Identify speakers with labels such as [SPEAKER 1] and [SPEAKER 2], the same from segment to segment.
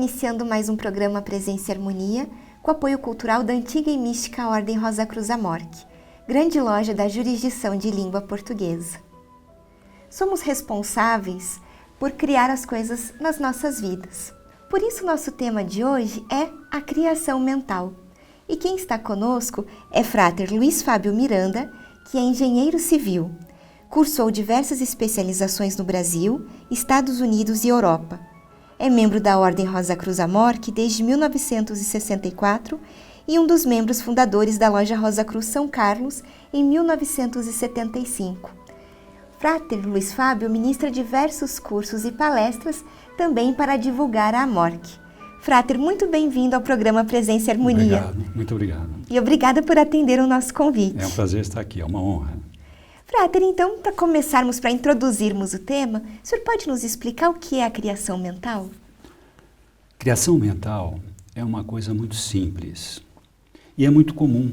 [SPEAKER 1] iniciando mais um programa Presença e Harmonia, com apoio cultural da antiga e mística Ordem Rosa Cruz Amorque, grande loja da jurisdição de língua portuguesa. Somos responsáveis por criar as coisas nas nossas vidas. Por isso, nosso tema de hoje é a criação mental. E quem está conosco é Frater Luiz Fábio Miranda, que é engenheiro civil. Cursou diversas especializações no Brasil, Estados Unidos e Europa. É membro da Ordem Rosa Cruz Amorque desde 1964 e um dos membros fundadores da loja Rosa Cruz São Carlos em 1975. Frater Luiz Fábio ministra diversos cursos e palestras também para divulgar a Amorque. Frater, muito bem-vindo ao programa Presença e Harmonia.
[SPEAKER 2] Obrigado, muito obrigado.
[SPEAKER 1] E obrigada por atender o nosso convite.
[SPEAKER 2] É um prazer estar aqui, é uma honra.
[SPEAKER 1] Frater, então, para começarmos, para introduzirmos o tema, o senhor pode nos explicar o que é a criação mental?
[SPEAKER 2] Criação mental é uma coisa muito simples e é muito comum.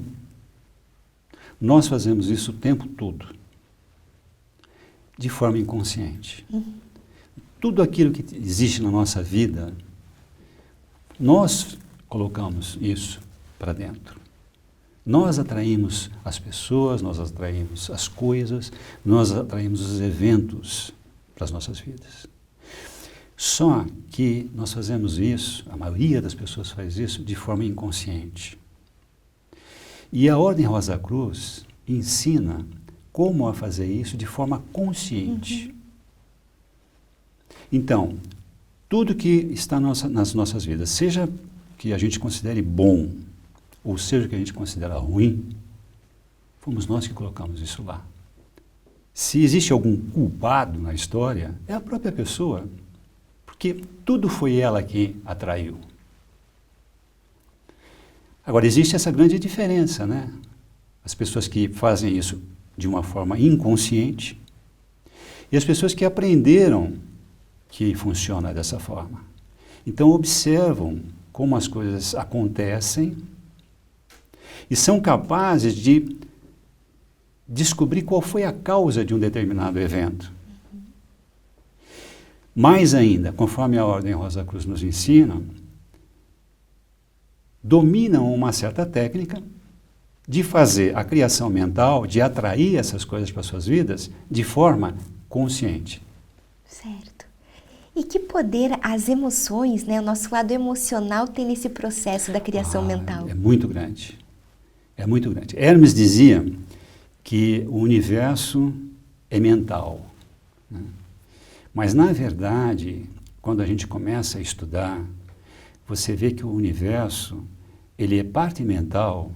[SPEAKER 2] Nós fazemos isso o tempo todo, de forma inconsciente. Tudo aquilo que existe na nossa vida, nós colocamos isso para dentro. Nós atraímos as pessoas, nós atraímos as coisas, nós atraímos os eventos para as nossas vidas. Só que nós fazemos isso, a maioria das pessoas faz isso de forma inconsciente. E a Ordem Rosa Cruz ensina como a fazer isso de forma consciente. Então, tudo que está nas nossas vidas, seja que a gente considere bom, ou seja que a gente considera ruim, fomos nós que colocamos isso lá. Se existe algum culpado na história, é a própria pessoa, porque tudo foi ela que atraiu. Agora, existe essa grande diferença, né? As pessoas que fazem isso de uma forma inconsciente e as pessoas que aprenderam que funciona dessa forma. Então, observam como as coisas acontecem e são capazes de descobrir qual foi a causa de um determinado evento. Mais ainda, conforme a Ordem Rosa Cruz nos ensina, dominam uma certa técnica de fazer a criação mental, de atrair essas coisas para suas vidas de forma consciente.
[SPEAKER 1] Certo. E que poder as emoções, né, o nosso lado emocional tem nesse processo da criação mental?
[SPEAKER 2] É muito grande. É muito grande. Hermes dizia que o universo é mental, né? Mas, na verdade, quando a gente começa a estudar, você vê que o universo, ele é parte mental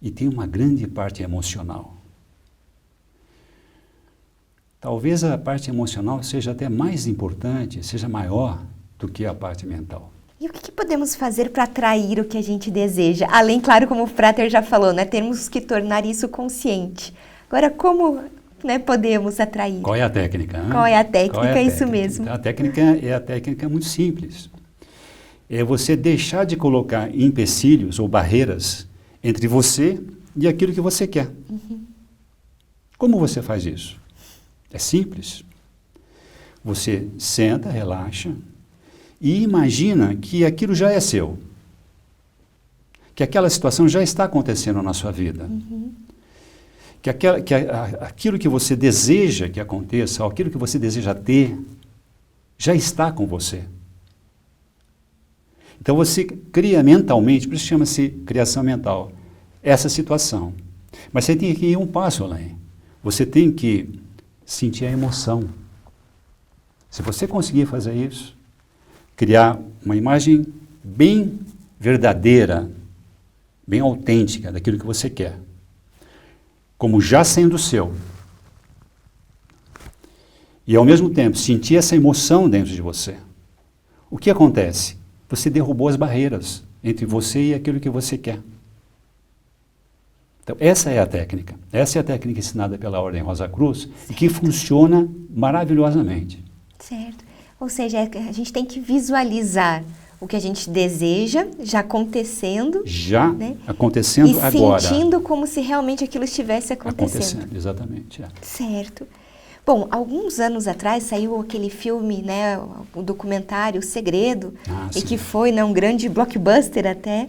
[SPEAKER 2] e tem uma grande parte emocional. Talvez a parte emocional seja até mais importante, seja maior do que a parte mental.
[SPEAKER 1] E o que podemos fazer para atrair o que a gente deseja? Além, claro, como o Frater já falou, né, temos que tornar isso consciente. Agora, como, né, podemos atrair?
[SPEAKER 2] Qual é a técnica? Hein?
[SPEAKER 1] Qual é a técnica? É isso mesmo.
[SPEAKER 2] A técnica é a técnica muito simples. É você deixar de colocar empecilhos ou barreiras entre você e aquilo que você quer. Como você faz isso? É simples. Você senta, relaxa e imagina que aquilo já é seu. Que aquela situação já está acontecendo na sua vida. Que aquilo que você deseja que aconteça, ou aquilo que você deseja ter, já está com você. Então você cria mentalmente, por isso chama-se criação mental, essa situação. Mas você tem que ir um passo além. Você tem que sentir a emoção. Se você conseguir fazer isso, criar uma imagem bem verdadeira, bem autêntica daquilo que você quer, como já sendo seu, e ao mesmo tempo sentir essa emoção dentro de você, o que acontece? Você derrubou as barreiras entre você e aquilo que você quer. Então, essa é a técnica. Essa é a técnica ensinada pela Ordem Rosa Cruz e que funciona maravilhosamente.
[SPEAKER 1] Certo. Ou seja, a gente tem que visualizar o que a gente deseja já acontecendo. Já, né?
[SPEAKER 2] Acontecendo agora.
[SPEAKER 1] E sentindo como se realmente aquilo estivesse acontecendo.
[SPEAKER 2] Exatamente. É.
[SPEAKER 1] Certo. Bom, alguns anos atrás saiu aquele filme, né, o documentário O Segredo, e que foi, né, um grande blockbuster até,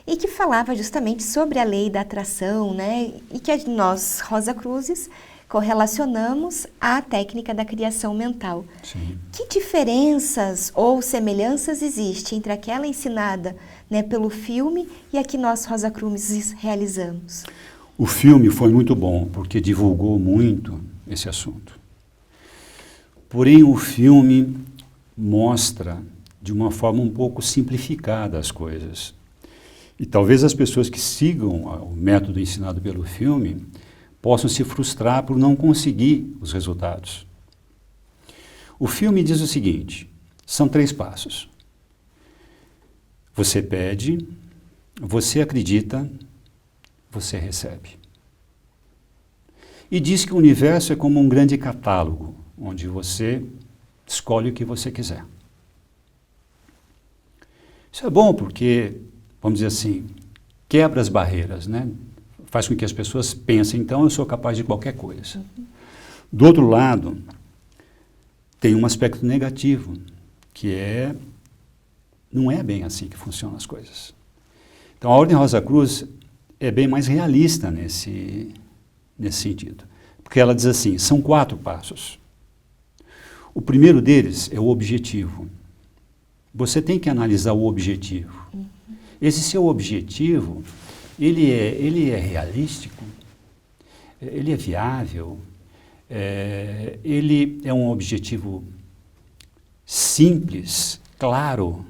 [SPEAKER 1] e que falava justamente sobre a lei da atração, né, e que nós, Rosa Cruzes, correlacionamos à técnica da criação mental.
[SPEAKER 2] Sim.
[SPEAKER 1] Que diferenças ou semelhanças existem entre aquela ensinada, né, pelo filme e a que nós, Rosa Cruzes, realizamos?
[SPEAKER 2] O filme foi muito bom, porque divulgou muito esse assunto. Porém, o filme mostra de uma forma um pouco simplificada as coisas. E talvez as pessoas que sigam o método ensinado pelo filme possam se frustrar por não conseguir os resultados. O filme diz o seguinte, são 3 passos. Você pede, você acredita, você recebe. E diz que o universo é como um grande catálogo, onde você escolhe o que você quiser. Isso é bom porque, vamos dizer assim, quebra as barreiras, né? Faz com que as pessoas pensem, então eu sou capaz de qualquer coisa. Do outro lado, tem um aspecto negativo, que não é bem assim que funcionam as coisas. Então a Ordem Rosa Cruz é bem mais realista nesse sentido. Porque ela diz assim, são 4 passos. O primeiro deles é o objetivo. Você tem que analisar o objetivo. Esse seu objetivo, ele é realístico? Ele é viável? Ele é um objetivo simples, claro?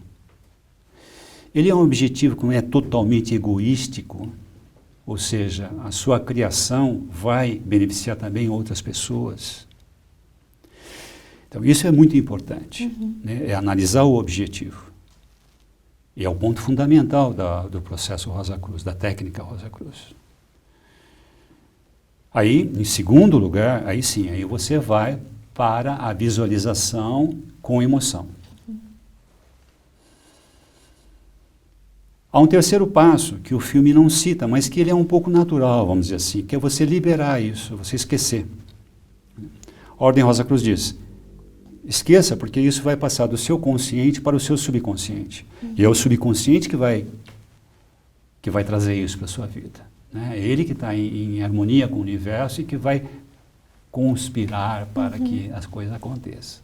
[SPEAKER 2] Ele é um objetivo que não é totalmente egoístico? Ou seja, a sua criação vai beneficiar também outras pessoas? Então, isso é muito importante, né? É analisar o objetivo. E é o ponto fundamental do processo Rosa Cruz, da técnica Rosa Cruz. Aí, em segundo lugar, aí sim, aí você vai para a visualização com emoção. Há um terceiro passo que o filme não cita, mas que ele é um pouco natural, vamos dizer assim, que é você liberar isso, você esquecer. A Ordem Rosa Cruz diz, esqueça, porque isso vai passar do seu consciente para o seu subconsciente. E é o subconsciente que vai trazer isso para a sua vida, né? É ele que está em harmonia com o universo e que vai conspirar para que as coisas aconteçam.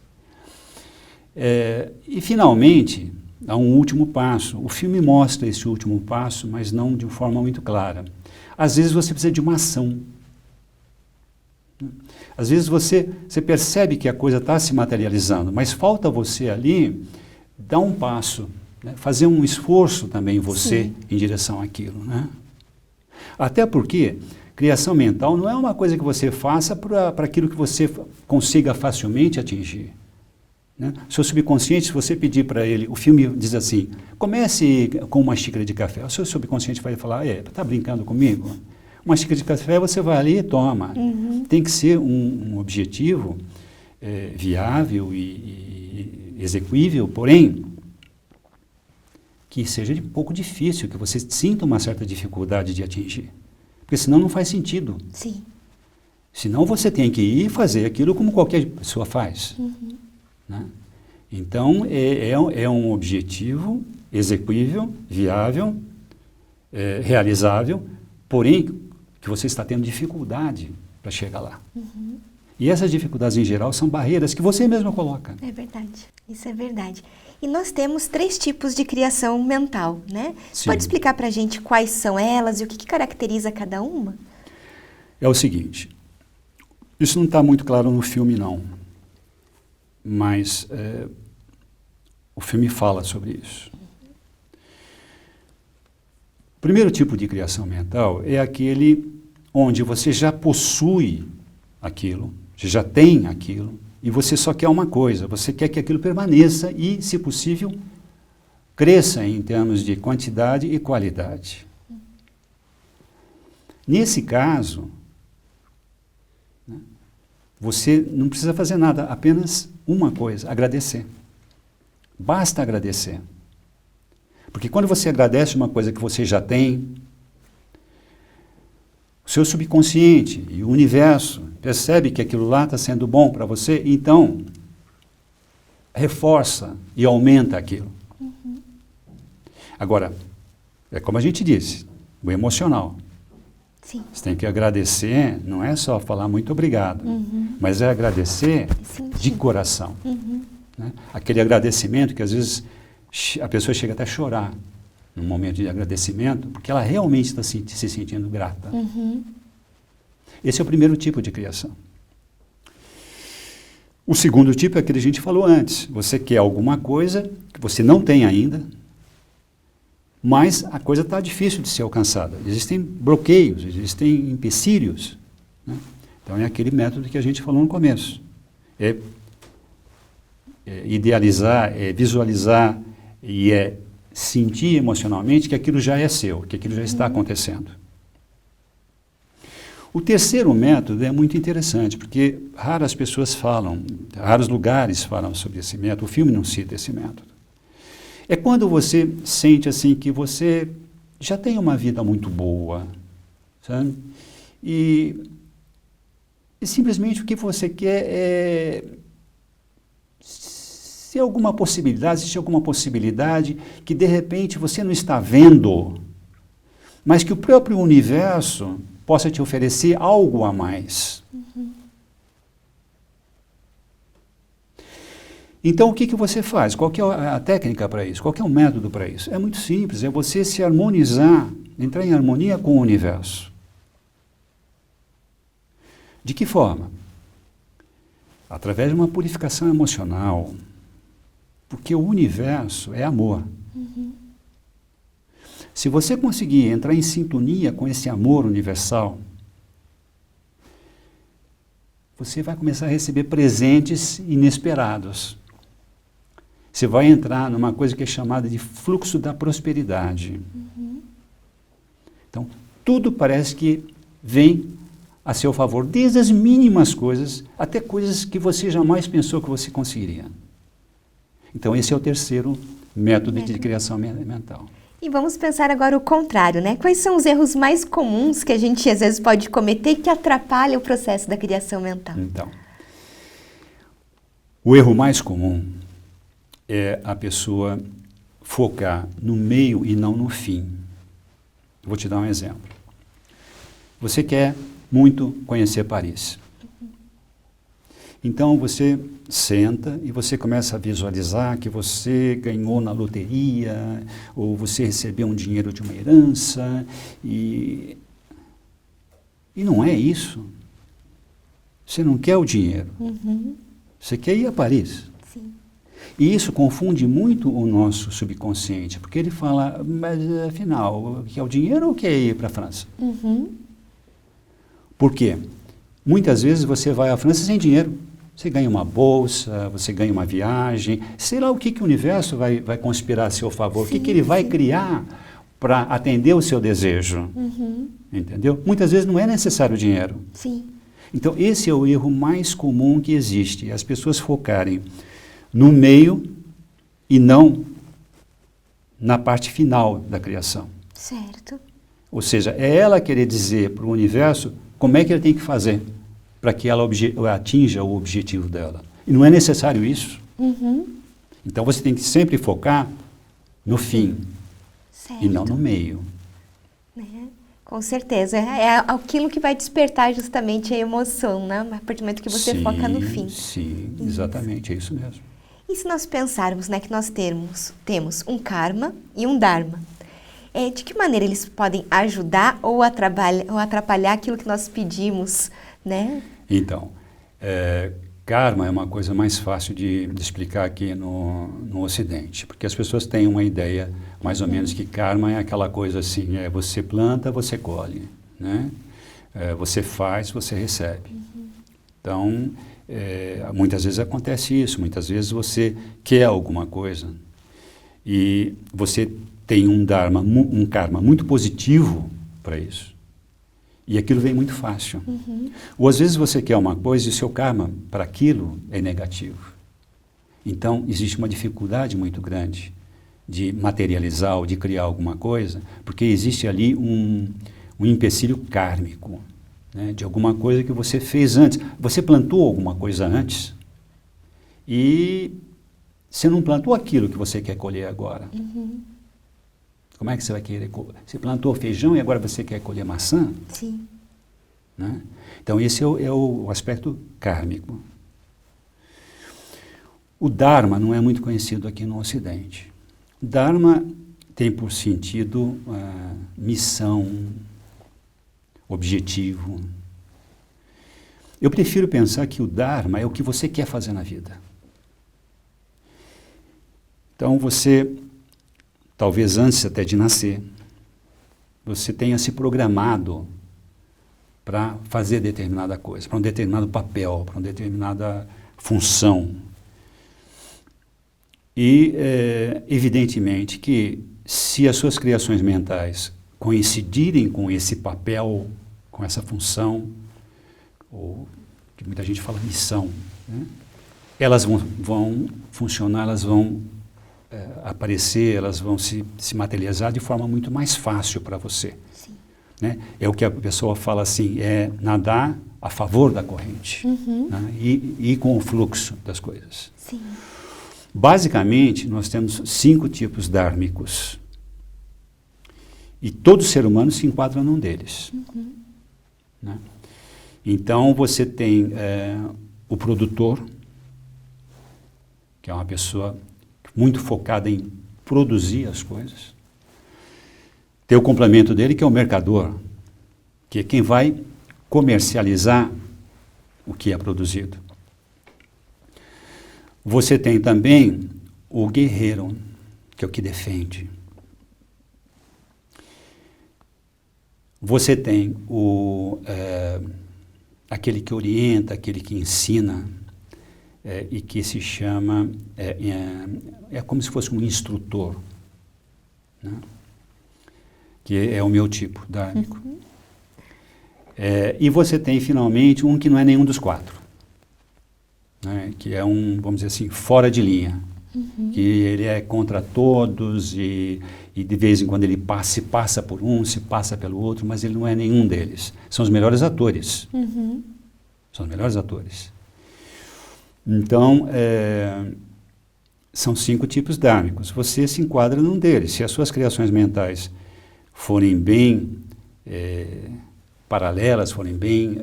[SPEAKER 2] E, finalmente, há um último passo. O filme mostra esse último passo, mas não de forma muito clara. Às vezes você precisa de uma ação. Às vezes você percebe que a coisa está se materializando, mas falta você ali dar um passo, né? Fazer um esforço também você Sim. em direção àquilo, né? Até porque criação mental não é uma coisa que você faça para aquilo que você consiga facilmente atingir, né? Seu subconsciente, se você pedir para ele, o filme diz assim, comece com uma xícara de café, o seu subconsciente vai falar, está brincando comigo? Uma xícara de café você vai ali e toma. Tem que ser um objetivo viável e execuível, porém, que seja um pouco difícil, que você sinta uma certa dificuldade de atingir. Porque senão não faz sentido.
[SPEAKER 1] Sim.
[SPEAKER 2] Senão você tem que ir fazer aquilo como qualquer pessoa faz. Né? Então, é um objetivo execuível, viável, realizável, porém, que você está tendo dificuldade para chegar lá. E essas dificuldades, em geral, são barreiras que você mesmo coloca.
[SPEAKER 1] É verdade, isso é verdade. E nós temos 3 tipos de criação mental, né? Sim. Pode explicar para a gente quais são elas e o que caracteriza cada uma?
[SPEAKER 2] É o seguinte, isso não está muito claro no filme, não. Mas o filme fala sobre isso. O primeiro tipo de criação mental é aquele onde você já possui aquilo, você já tem aquilo, e você só quer uma coisa, você quer que aquilo permaneça e, se possível, cresça em termos de quantidade e qualidade. Nesse caso, né, você não precisa fazer nada, apenas uma coisa, agradecer. Basta agradecer. Porque quando você agradece uma coisa que você já tem, o seu subconsciente e o universo percebe que aquilo lá está sendo bom para você, então reforça e aumenta aquilo. Agora, é como a gente disse, o emocional.
[SPEAKER 1] Sim.
[SPEAKER 2] Você tem que agradecer, não é só falar muito obrigado, mas é agradecer de coração. Né? Aquele agradecimento que às vezes a pessoa chega até a chorar num momento de agradecimento, porque ela realmente está se sentindo grata. Esse é o primeiro tipo de criação. O segundo tipo é aquele que a gente falou antes. Você quer alguma coisa que você não tem ainda, mas a coisa está difícil de ser alcançada. Existem bloqueios, existem empecilhos. Né? Então é aquele método que a gente falou no começo. É idealizar, é visualizar e é sentir emocionalmente que aquilo já é seu, que aquilo já está acontecendo. O terceiro método é muito interessante, porque raras pessoas falam, raros lugares falam sobre esse método, o filme não cita esse método. É quando você sente assim que você já tem uma vida muito boa, sabe? E simplesmente o que você quer é se alguma possibilidade, existe alguma possibilidade que de repente você não está vendo, mas que o próprio universo possa te oferecer algo a mais. Então, o que você faz? Qual que é a técnica para isso? Qual que é o método para isso? É muito simples, é você se harmonizar, entrar em harmonia com o universo. De que forma? Através de uma purificação emocional. Porque o universo é amor. Se você conseguir entrar em sintonia com esse amor universal, você vai começar a receber presentes inesperados. Você vai entrar numa coisa que é chamada de fluxo da prosperidade. Então, tudo parece que vem a seu favor, desde as mínimas coisas até coisas que você jamais pensou que você conseguiria. Então, esse é o terceiro método de criação mental.
[SPEAKER 1] E vamos pensar agora o contrário, né? Quais são os erros mais comuns que a gente às vezes pode cometer que atrapalham o processo da criação mental?
[SPEAKER 2] Então, o erro mais comum é a pessoa focar no meio e não no fim. Vou te dar um exemplo. Você quer muito conhecer Paris. Então você senta e você começa a visualizar que você ganhou na loteria, ou você recebeu um dinheiro de uma herança, e não é isso. Você não quer o dinheiro. Você quer ir a Paris.
[SPEAKER 1] Sim.
[SPEAKER 2] E isso confunde muito o nosso subconsciente, porque ele fala, mas afinal, quer o dinheiro ou quer ir para a França? Por quê? Muitas vezes você vai à França sem dinheiro. Você ganha uma bolsa, você ganha uma viagem, sei lá o que o universo vai conspirar a seu favor, o que ele vai criar para atender o seu desejo. Entendeu? Muitas vezes não é necessário dinheiro.
[SPEAKER 1] Sim.
[SPEAKER 2] Então, esse é o erro mais comum que existe, as pessoas focarem no meio e não na parte final da criação.
[SPEAKER 1] Certo.
[SPEAKER 2] Ou seja, é ela querer dizer para o universo como é que ele tem que fazer para que ela atinja o objetivo dela. E não é necessário isso. Então você tem que sempre focar no fim
[SPEAKER 1] Certo.
[SPEAKER 2] e não no meio.
[SPEAKER 1] Com certeza. É aquilo que vai despertar justamente a emoção, né? A partir do momento que você foca no fim.
[SPEAKER 2] Sim, exatamente, é isso mesmo.
[SPEAKER 1] E se nós pensarmos, né, que nós temos um karma e um dharma? De que maneira eles podem ajudar ou atrapalhar aquilo que nós pedimos, né?
[SPEAKER 2] Então, karma é uma coisa mais fácil de explicar aqui no Ocidente, porque as pessoas têm uma ideia mais ou menos que karma é aquela coisa assim, você planta, você colhe, né? Você faz, você recebe. Então, muitas vezes acontece isso, muitas vezes você quer alguma coisa e você tem um karma muito positivo para isso. E aquilo vem muito fácil. Ou às vezes você quer uma coisa e o seu karma para aquilo é negativo. Então, existe uma dificuldade muito grande de materializar ou de criar alguma coisa, porque existe ali um empecilho kármico. né, de alguma coisa que você fez antes. Você plantou alguma coisa antes e você não plantou aquilo que você quer colher agora. Como é que você vai querer colher? Você plantou feijão e agora você quer colher maçã?
[SPEAKER 1] Sim.
[SPEAKER 2] Né? Então esse é o aspecto kármico. O Dharma não é muito conhecido aqui no Ocidente. O Dharma tem por sentido missão, objetivo. Eu prefiro pensar que o Dharma é o que você quer fazer na vida. Então você, talvez antes até de nascer, você tenha se programado para fazer determinada coisa, para um determinado papel, para uma determinada função. E, evidentemente, que se as suas criações mentais coincidirem com esse papel, com essa função, ou que muita gente fala missão, né? Elas vão funcionar, elas vão aparecer, elas vão se materializar de forma muito mais fácil para você.
[SPEAKER 1] Sim.
[SPEAKER 2] Né? É o que a pessoa fala assim, é nadar a favor da corrente, né? e com o fluxo das coisas.
[SPEAKER 1] Sim.
[SPEAKER 2] Basicamente, nós temos 5 tipos dármicos. E todo ser humano se enquadra num deles. Né? Então, você tem o produtor, que é uma pessoa muito focada em produzir as coisas. Tem o complemento dele, que é o mercador, que é quem vai comercializar o que é produzido. Você tem também o guerreiro, que é o que defende. Você tem aquele que orienta, aquele que ensina, e que se chama, é como se fosse um instrutor, né? Que é o meu tipo dármico. E você tem, finalmente, um que não é nenhum dos 4. Né, que é vamos dizer assim, fora de linha, que ele é contra todos e de vez em quando ele se passa por um, se passa pelo outro, mas ele não é nenhum deles. São os melhores atores. São os melhores atores. Então, são 5 tipos dármicos. Você se enquadra num deles. Se as suas criações mentais forem bem paralelas, forem bem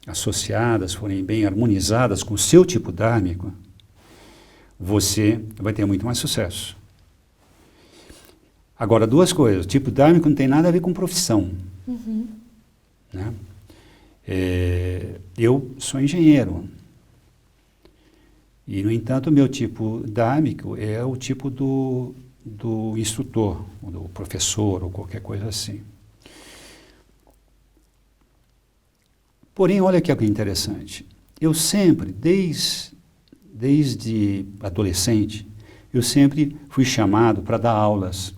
[SPEAKER 2] associadas, forem bem harmonizadas com o seu tipo dármico, você vai ter muito mais sucesso. Agora, 2 coisas. O tipo dármico não tem nada a ver com profissão. Né? Eu sou engenheiro. E, no entanto, o meu tipo dármico é o tipo do instrutor, do professor, ou qualquer coisa assim. Porém, olha que interessante. Eu sempre, desde adolescente, eu sempre fui chamado para dar aulas.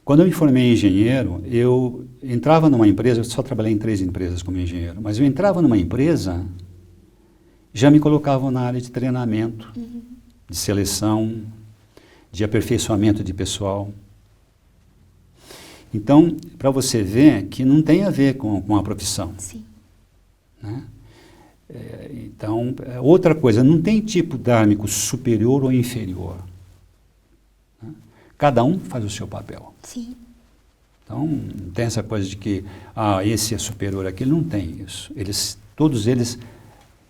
[SPEAKER 2] Quando eu me formei em engenheiro, eu entrava numa empresa, eu só trabalhei em 3 empresas como engenheiro, mas eu entrava numa empresa, já me colocavam na área de treinamento, de seleção, de aperfeiçoamento de pessoal. Então, para você ver que não tem a ver com a profissão.
[SPEAKER 1] Sim.
[SPEAKER 2] Né? Então, outra coisa, não tem tipo dármico superior ou inferior. Né? Cada um faz o seu papel.
[SPEAKER 1] Sim.
[SPEAKER 2] Então, não tem essa coisa de que esse é superior àquele, não tem isso. Todos eles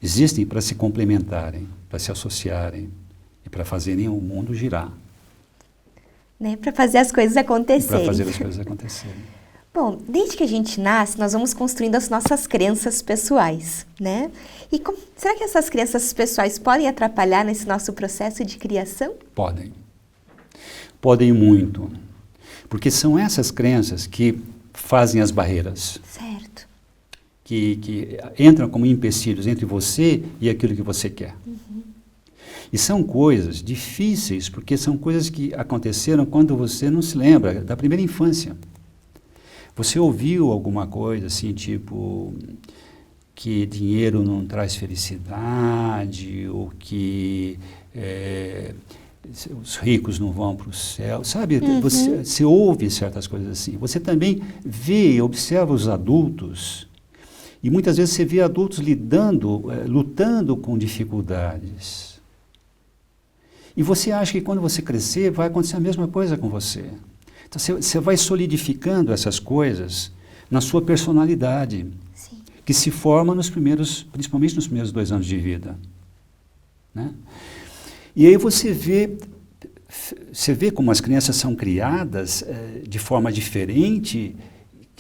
[SPEAKER 2] existem para se complementarem, para se associarem e para fazerem o mundo girar.
[SPEAKER 1] Né? Para fazer as coisas acontecerem.
[SPEAKER 2] Para fazer as coisas acontecerem.
[SPEAKER 1] Bom, desde que a gente nasce, nós vamos construindo as nossas crenças pessoais, né? E será que essas crenças pessoais podem atrapalhar nesse nosso processo de criação?
[SPEAKER 2] Podem. Podem muito. Porque são essas crenças que fazem as barreiras.
[SPEAKER 1] Certo.
[SPEAKER 2] Que entram como empecilhos entre você e aquilo que você quer. E são coisas difíceis, porque são coisas que aconteceram quando você não se lembra, da primeira infância. Você ouviu alguma coisa assim, tipo, que dinheiro não traz felicidade, ou que os ricos não vão para o céu, sabe? Você ouve certas coisas assim. Você também vê e observa os adultos, e muitas vezes você vê adultos lutando com dificuldades. E você acha que quando você crescer vai acontecer a mesma coisa com você. Então você vai solidificando essas coisas na sua personalidade,
[SPEAKER 1] Sim.
[SPEAKER 2] que se forma principalmente nos primeiros 2 anos de vida, né? E aí você vê como as crianças são criadas de forma diferente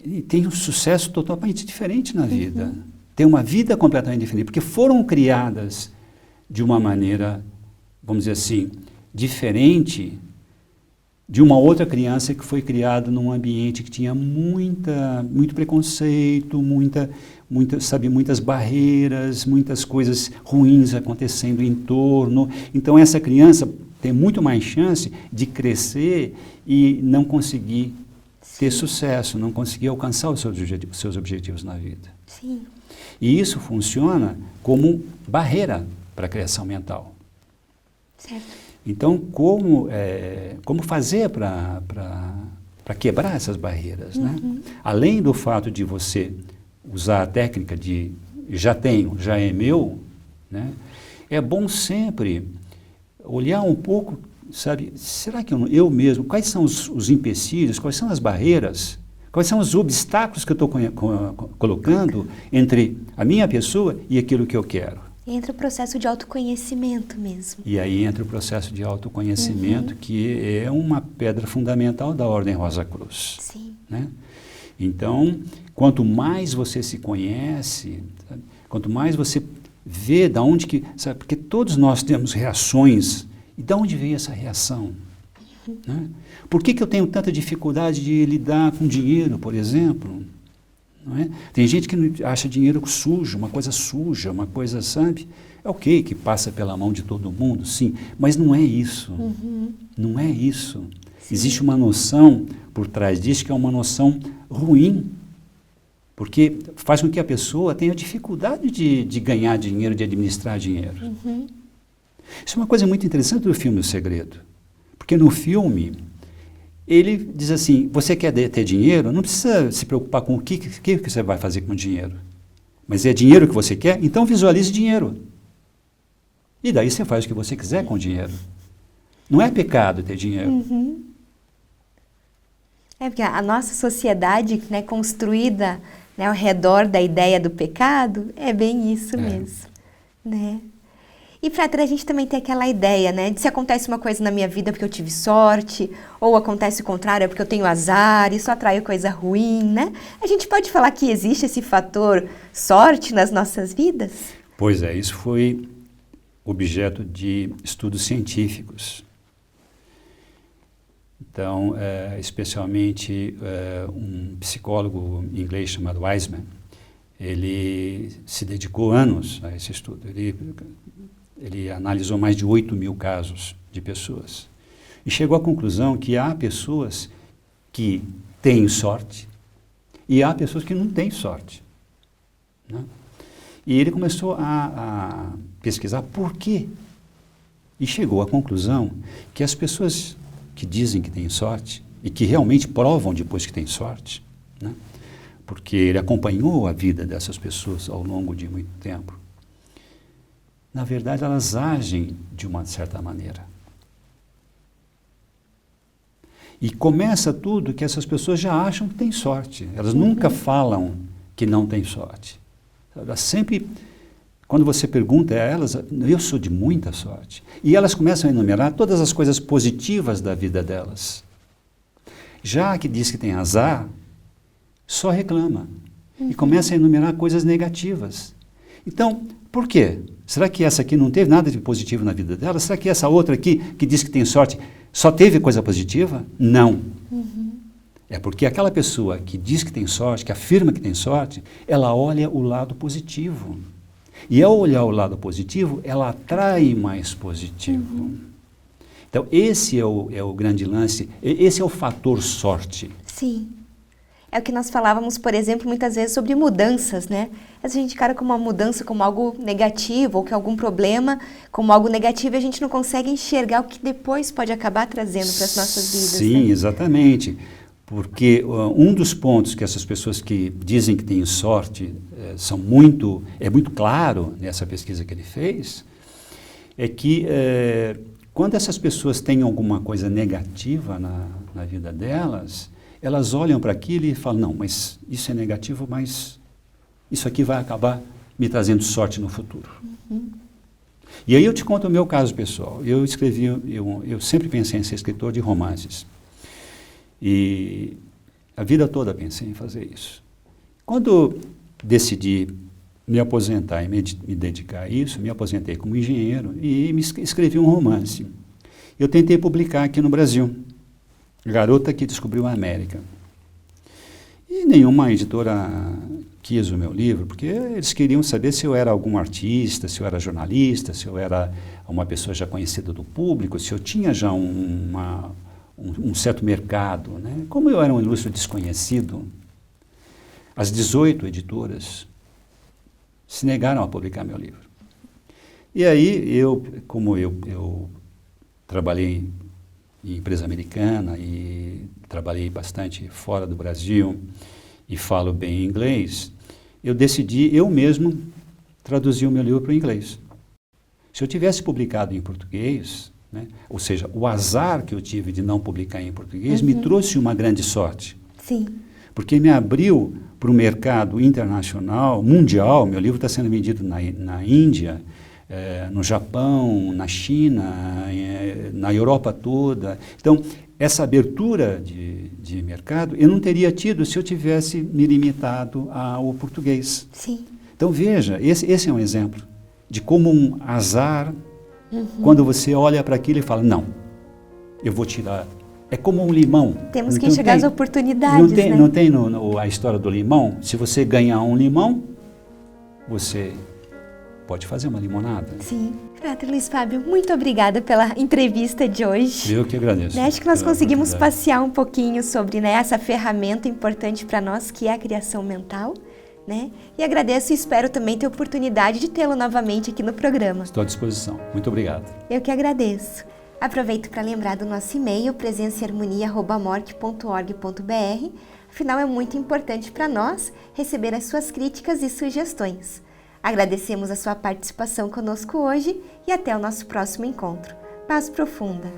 [SPEAKER 2] e tem um sucesso totalmente diferente na vida. Tem uma vida completamente diferente, porque foram criadas de uma maneira, vamos dizer assim, diferente de uma outra criança que foi criada num ambiente que tinha muito preconceito, muitas barreiras, muitas coisas ruins acontecendo em torno. Então essa criança tem muito mais chance de crescer e não conseguir ter sucesso, não conseguir alcançar os seus objetivos na vida.
[SPEAKER 1] Sim.
[SPEAKER 2] E isso funciona como barreira para a criação mental.
[SPEAKER 1] Certo.
[SPEAKER 2] Então, como fazer para quebrar essas barreiras, né? Além do fato de você usar a técnica de já tenho, já é meu, né? É bom sempre olhar um pouco, sabe, será que eu mesmo, quais são os empecilhos, quais são as barreiras, quais são os obstáculos que eu estou colocando entre a minha pessoa e aquilo que eu quero?
[SPEAKER 1] Entra o processo de autoconhecimento mesmo.
[SPEAKER 2] E aí entra o processo de autoconhecimento, que é uma pedra fundamental da Ordem Rosa Cruz.
[SPEAKER 1] Sim.
[SPEAKER 2] Né? Então, quanto mais você se conhece, sabe? Quanto mais você vê de onde que... Sabe? Porque todos nós temos reações. E de onde veio essa reação? Né? Por que eu tenho tanta dificuldade de lidar com dinheiro, por exemplo? Não é? Tem gente que acha dinheiro sujo, uma coisa, sabe? É ok que passa pela mão de todo mundo, sim, mas não é isso. Não é isso. Sim. Existe uma noção por trás disso que é uma noção ruim, porque faz com que a pessoa tenha dificuldade de ganhar dinheiro, de administrar dinheiro. Isso é uma coisa muito interessante do filme O Segredo, porque no filme ele diz assim, você quer ter dinheiro, não precisa se preocupar com o que você vai fazer com o dinheiro. Mas é dinheiro que você quer? Então visualize dinheiro. E daí você faz o que você quiser com o dinheiro. Não é pecado ter dinheiro.
[SPEAKER 1] É porque a nossa sociedade, né, construída, né, ao redor da ideia do pecado, é bem isso mesmo. Né? E, Frater, a gente também tem aquela ideia, né, de se acontece uma coisa na minha vida porque eu tive sorte, ou acontece o contrário, é porque eu tenho azar, isso atrai coisa ruim, né? A gente pode falar que existe esse fator sorte nas nossas vidas?
[SPEAKER 2] Pois é, isso foi objeto de estudos científicos. Então, especialmente um psicólogo inglês chamado Wiseman, ele se dedicou anos a esse estudo. Ele analisou mais de 8.000 casos de pessoas e chegou à conclusão que há pessoas que têm sorte e há pessoas que não têm sorte. Né? E ele começou a pesquisar por quê. E chegou à conclusão que as pessoas que dizem que têm sorte e que realmente provam depois que têm sorte, né? Porque ele acompanhou a vida dessas pessoas ao longo de muito tempo, na verdade, elas agem de uma certa maneira. E começa tudo que essas pessoas já acham que têm sorte. Elas nunca falam que não têm sorte. Elas sempre, quando você pergunta a elas, eu sou de muita sorte. E elas começam a enumerar todas as coisas positivas da vida delas. Já a que diz que tem azar, só reclama. E começa a enumerar coisas negativas. Então, por quê? Será que essa aqui não teve nada de positivo na vida dela? Será que essa outra aqui, que diz que tem sorte, só teve coisa positiva? Não. É porque aquela pessoa que diz que tem sorte, que afirma que tem sorte, ela olha o lado positivo. E ao olhar o lado positivo, ela atrai mais positivo. Então, esse é o grande lance, esse é o fator sorte.
[SPEAKER 1] Sim. É o que nós falávamos, por exemplo, muitas vezes sobre mudanças, né? Às vezes a gente encara como uma mudança como algo negativo, ou que algum problema como algo negativo, e a gente não consegue enxergar o que depois pode acabar trazendo para as nossas vidas.
[SPEAKER 2] Sim,
[SPEAKER 1] né?
[SPEAKER 2] Exatamente. Porque um dos pontos que essas pessoas que dizem que têm sorte é muito claro nessa pesquisa que ele fez, é que quando essas pessoas têm alguma coisa negativa na vida delas, elas olham para aquilo e falam, não, mas isso é negativo, mas isso aqui vai acabar me trazendo sorte no futuro.
[SPEAKER 1] Uhum.
[SPEAKER 2] E aí eu te conto o meu caso pessoal. Eu sempre pensei em ser escritor de romances. E a vida toda pensei em fazer isso. Quando decidi me aposentar e me dedicar a isso, me aposentei como engenheiro e escrevi um romance. Eu tentei publicar aqui no Brasil, Garota que Descobriu a América. E nenhuma editora quis o meu livro, porque eles queriam saber se eu era algum artista, se eu era jornalista, se eu era uma pessoa já conhecida do público, se eu tinha já um certo mercado. Né? Como eu era um ilustre desconhecido, as 18 editoras se negaram a publicar meu livro. E aí, como eu trabalhei em empresa americana e trabalhei bastante fora do Brasil e falo bem inglês, eu decidi, eu mesmo, traduzir o meu livro para o inglês. Se eu tivesse publicado em português, né, ou seja, o azar que eu tive de não publicar em português me trouxe uma grande sorte.
[SPEAKER 1] Sim.
[SPEAKER 2] Porque me abriu para o mercado internacional, mundial. Meu livro está sendo vendido na Índia, no Japão, na China, na Europa toda. Então, essa abertura de mercado eu não teria tido se eu tivesse me limitado ao português.
[SPEAKER 1] Sim.
[SPEAKER 2] Então, veja, esse é um exemplo de como um azar, quando você olha para aquilo e fala, não, eu vou tirar. É como um limão.
[SPEAKER 1] Temos que enxergar as oportunidades, né?
[SPEAKER 2] Não tem a história do limão? Se você ganhar um limão, você pode fazer uma limonada.
[SPEAKER 1] Sim. Frater Luiz Fábio, muito obrigada pela entrevista de hoje.
[SPEAKER 2] Eu que agradeço.
[SPEAKER 1] Acho que nós conseguimos passear um pouquinho sobre essa ferramenta importante para nós, que é a criação mental. Né? E agradeço e espero também ter a oportunidade de tê-lo novamente aqui no programa.
[SPEAKER 2] Estou à disposição. Muito obrigado.
[SPEAKER 1] Eu que agradeço. Aproveito para lembrar do nosso e-mail, presençaeharmonia@morte.org.br. Afinal, é muito importante para nós receber as suas críticas e sugestões. Agradecemos a sua participação conosco hoje e até o nosso próximo encontro. Paz profunda.